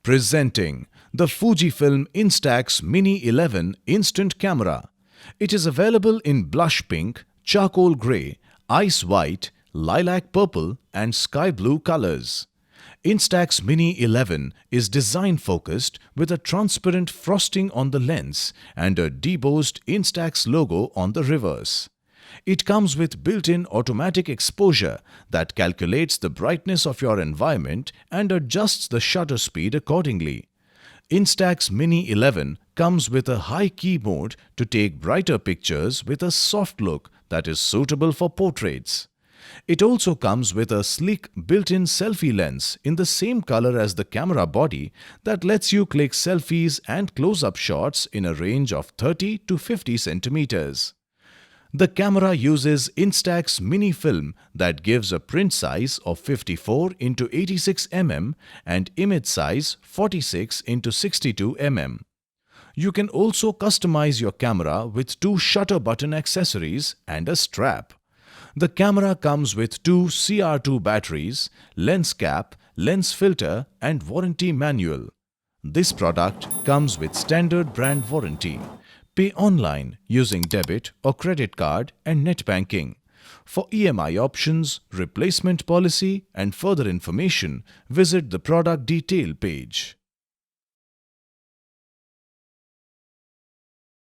Presenting the Fujifilm Instax Mini 11 Instant Camera. It is available in blush pink, charcoal grey, ice white, lilac purple and sky blue colors. Instax Mini 11 is design focused with a transparent frosting on the lens and a debossed Instax logo on the reverse. It comes with built-in automatic exposure that calculates the brightness of your environment and adjusts the shutter speed accordingly. Instax Mini 11 comes with a high key mode to take brighter pictures with a soft look that is suitable for portraits. It also comes with a sleek built-in selfie lens in the same color as the camera body that lets you click selfies and close-up shots in a range of 30 to 50 centimeters. The camera uses Instax Mini film that gives a print size of 54 x 86 mm and image size 46 x 62 mm. You can also customize your camera with two shutter button accessories and a strap. The camera comes with two CR2 batteries, lens cap, lens filter and warranty manual. This product comes with standard brand warranty. Pay online using debit or credit card and net banking. For EMI options, replacement policy and further information, visit the product detail page.